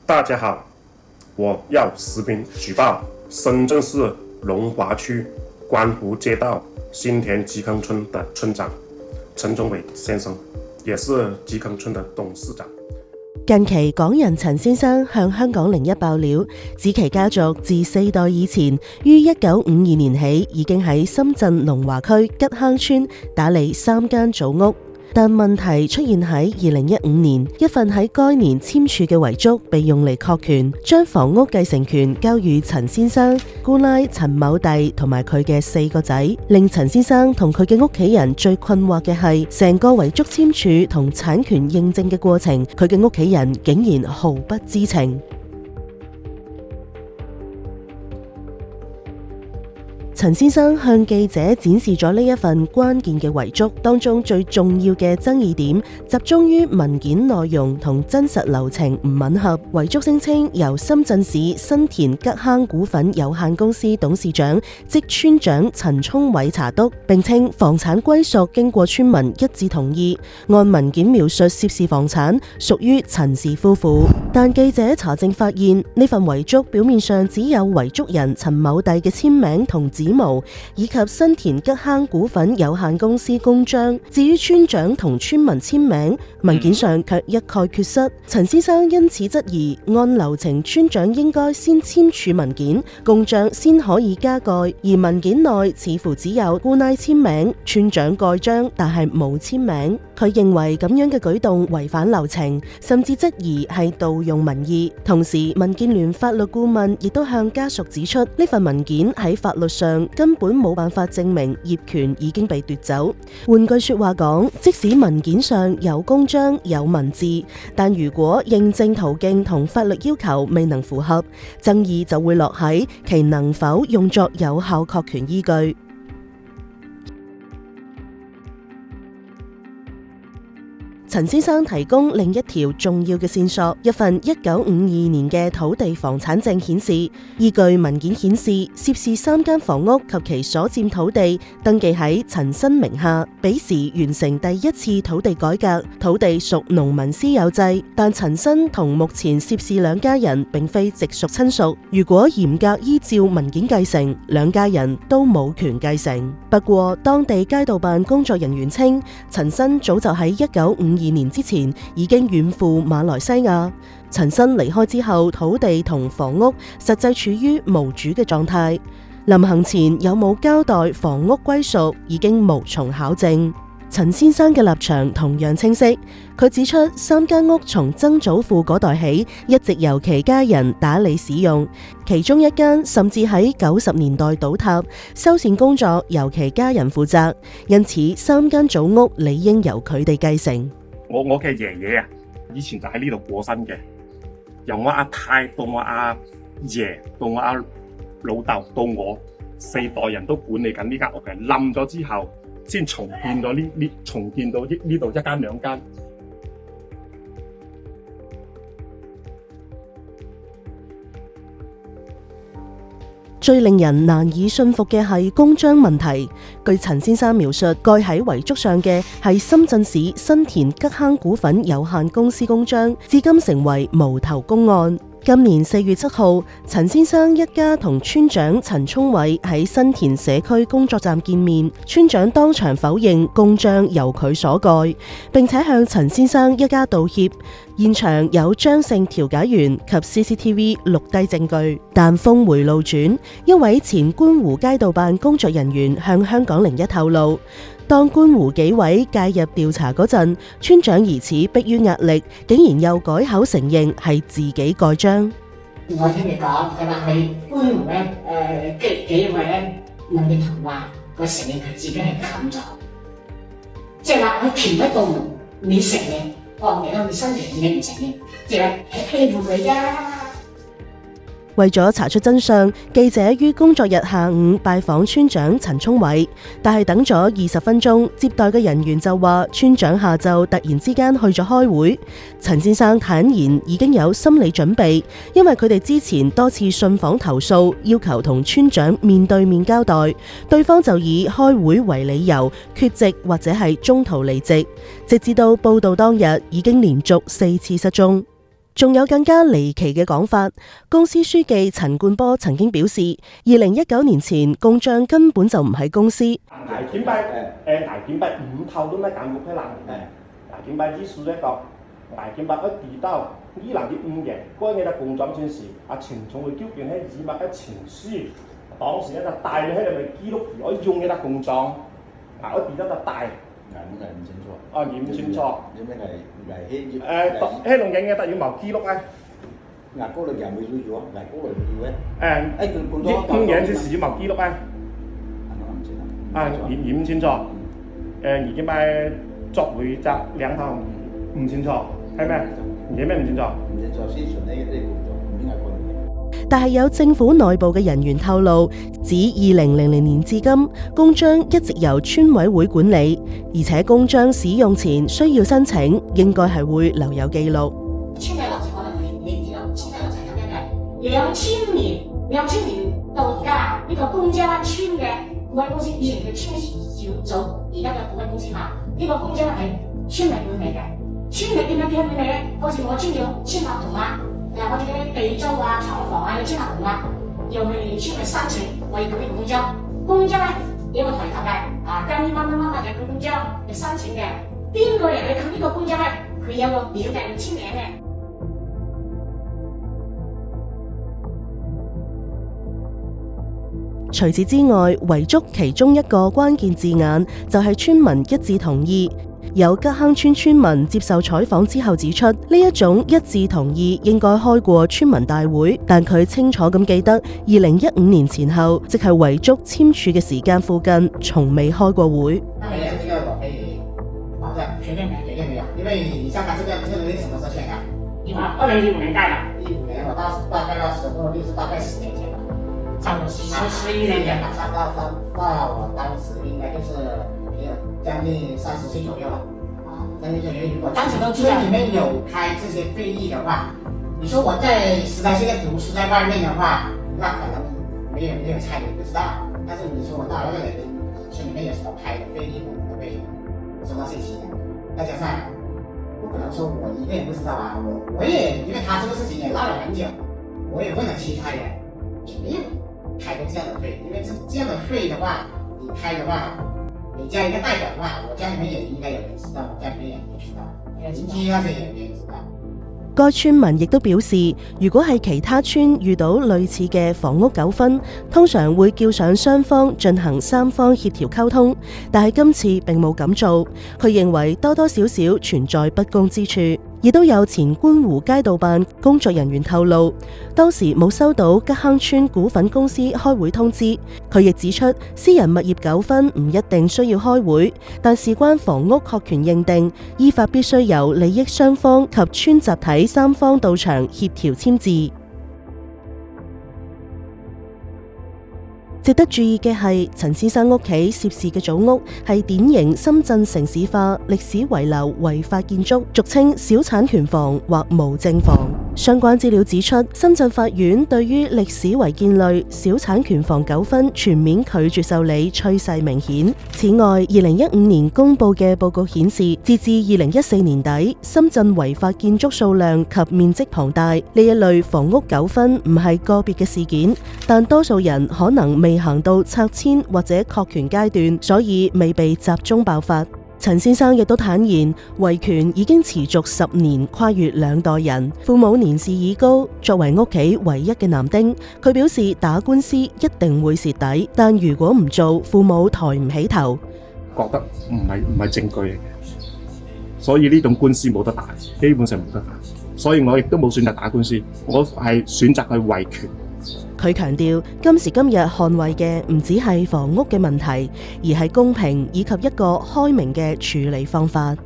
大家好，我要实名举报深圳市龙华区观湖街道新田基坑村的村長陳忠偉先生，也是基坑村的董事長。近期港人陳先生向香港01爆料，指其家族自4代以前於1952年起已經喺深圳龍華區吉坑村打理3間祖屋。但問題出現喺2015年，一份喺該年簽署嘅遺囑被用嚟確權，將房屋繼承權交予陳先生、姑奶陳某弟同埋佢嘅4個仔。令陳先生同佢嘅屋企人最困惑嘅係，成個遺囑簽署同產權認證嘅過程，佢嘅屋企人竟然毫不知情。陳先生向記者展示咗呢一份關鍵嘅遺囑，當中最重要嘅爭議點集中於文件內容同真實流程唔吻合。遺囑聲稱由深圳市新田吉坑股份有限公司董事長即村長陳聰偉查督，並稱房產歸屬經過村民一致同意，按文件描述涉事房產屬於陳氏夫婦。但記者查證發現，呢份遺囑表面上只有遺囑人陳某弟嘅簽名同指模，以及新田吉坑股份有限公司公章。至於村長同村民簽名，文件上卻一概缺失。陳先生因此質疑，按流程村長應該先簽署文件，公章先可以加蓋，而文件內似乎只有姑奶簽名，村長蓋章但係冇簽名。佢認為咁樣嘅舉動違反流程，甚至質疑係盜用民意。同時，民建聯法律顧問亦都向家屬指出，呢份文件喺法律上根本冇辦法證明業權已經被奪走。換句說話講，即使文件上有公章有文字，但如果認證途徑同法律要求未能符合，爭議就會落喺其能否用作有效確權依據。陳先生提供另一條重要嘅線索，一份1952年嘅土地房產證顯示，依據文件顯示，涉事3間房屋及其所佔土地登記喺陳新名下，彼時完成第一次土地改革，土地屬農民私有制，但陳新同目前涉事2家人並非直屬親屬。如果嚴格依照文件繼承，2家人都冇權繼承。不過，當地街道辦工作人員稱，陳新早就喺1952年之前已經遠赴馬來西亞。陳新離開之後，土地同房屋實際處於無主嘅狀態。臨行前有冇交代房屋歸屬，已經無從考證。陳先生嘅立場同樣清晰，佢指出3間屋從曾祖父嗰代起一直由其家人打理使用，其中一間甚至喺90年代倒塌，修繕工作由其家人負責，因此3間祖屋理應由佢哋繼承。我嘅爺爺啊，以前就喺呢度過身嘅，由我阿太到我阿爺到我阿老豆到我4代人都管理緊呢間屋嘅，冧咗之後先重建咗重建到呢度1間2間。最令人難以信服嘅係公章問題。據陳先生描述，蓋喺遺囑上嘅係深圳市新田吉坑股份有限公司公章，至今成為無頭公案。今年4月7號，陳先生一家同村長陳聰偉喺新田社區工作站見面，村長當場否認公章由佢所蓋，並且向陳先生一家道歉。現場有張姓調解員及 CCTV 錄低證據，但峰回路轉，一位前觀湖街道辦工作人員向香港01透露，當觀湖紀委介入調查嗰陣，村長疑似迫於壓力，竟然又改口承認係自己蓋章。我聽你講，佢話佢觀湖咧紀委咧問佢同話，佢承認佢自己係冚咗，即係話佢填一道門，你承認，你申請你唔承認，即係欺負佢啫。為咗查出真相，記者於工作日下午拜訪村長陳聰偉，但係等咗20分鐘，接待嘅人員就話村長下晝突然之間去咗開會。陳先生坦言已經有心理準備，因為佢哋之前多次信訪投訴，要求同村長面對面交代，對方就以開會為理由缺席或者係中途離席，直至到報道當日已經連續4次失蹤。仲有更加離奇嘅講法，公司書記陳冠波曾經表示，2019年前公章根本就唔係公司。捱檢幣5套都咩揀唔開啦，捱檢幣之數呢個捱檢幣一遞到2015年，嗰日嘅公章先時，陳總會叫變喺以物嘅情書，當時咧就帶喺度咪記錄住我用嘅公章，我遞得就帶。唔清楚。驗唔清楚。有咩係希希龍影嘅特要冇記錄啊。牙膏嚟又冇要咗，牙膏嚟要嘅。5年先時要冇記錄啊。驗唔清楚。而家咪作為責兩項唔清楚，係咩？而家咩唔清楚？唔清楚先傳呢工作，唔應該講。但係有政府內部嘅人員透露，指2000年至今，公章一直由村委會管理，而且公章使用前需要申請，應該係會留有記錄。現在老師可能你知道，現在老師咁樣嘅2000年到而家呢個公章村嘅股份公司，以前叫村小組，而家嘅股份公司嘛，呢個公章係村里管理嘅，村里點樣管理咧？好似我村要簽合同啊。我哋嗰啲地租啊、廠房啊要簽合同啊，要去村去申請為佢啲公章。公章咧有個抬頭嘅，跟乜嘅佢公章嚟申請嘅。邊個人去扣呢個公章咧？佢有個表嘅要簽名嘅。除此之外，遺囑其中一個關鍵字眼就係村民一致同意。有吉坑村村民接受採訪之後指出，呢一種一致同意應該開過村民大會，但佢清楚咁記得2015年前後，即係遺囑簽署嘅時間附近，從未開過會。因為你香港這個人什麼時候簽的？2015年蓋的。15年，我大概那時候就是大概10年前吧，差不多11年前吧，差不多到我當時應該就是將近30歲左右了。將近左右，如果當時村裡面有開這些會議的話，你說我在10來歲讀書在外面的話，那可能沒有參與，不知道。但是你說我到那個村裡面有什麼開的會議，我都會收到信息的。再加上不可能說我一個人不知道啊，我也因為他這個事情也鬧了很久，我也問了其他人，也沒有開過這樣的會。因為這樣的會的話，你開的話，你加一個代表的話，我家裡面也應該有人知道，我家裡面也不知道，鄰居那些也沒人知道。該村民亦都表示，如果係其他村遇到類似嘅房屋糾紛，通常會叫上雙方進行3方協調溝通，但係今次並冇咁做。佢認為多多少少存在不公之處。亦都有前觀湖街道辦工作人員透露，當時冇收到吉坑村股份公司開會通知。佢亦指出，私人物業糾紛唔一定需要開會，但事關房屋確權認定，依法必須由利益雙方及村集體3方到場協調簽字。值得注意嘅係，陳先生屋企涉事嘅祖屋係典型深圳城市化歷史遺留違法建築，俗稱小產權房或無證房。相關資料指出，深圳法院對於歷史違建類小產權房糾紛全面拒絕受理趨勢明顯。此外，2015年公佈嘅報告顯示，截至2014年底，深圳違法建築數量及面積龐大。呢一類房屋糾紛唔係個別嘅事件，但多數人可能未行到拆遷或者確權階段，所以未被集中爆發。陳先生亦都坦言，維權已經持續10年，跨越2代人，父母年事已高，作為屋企唯一嘅男丁，佢表示打官司一定會蝕底，但如果唔做，父母抬唔起頭。覺得唔係證據嚟嘅，所以呢種官司冇得打，基本上冇得打，所以我亦都冇選擇打官司，我係選擇去維權。佢強調，今時今日捍衛嘅唔只係房屋嘅問題，而係公平以及一個開明嘅處理方法。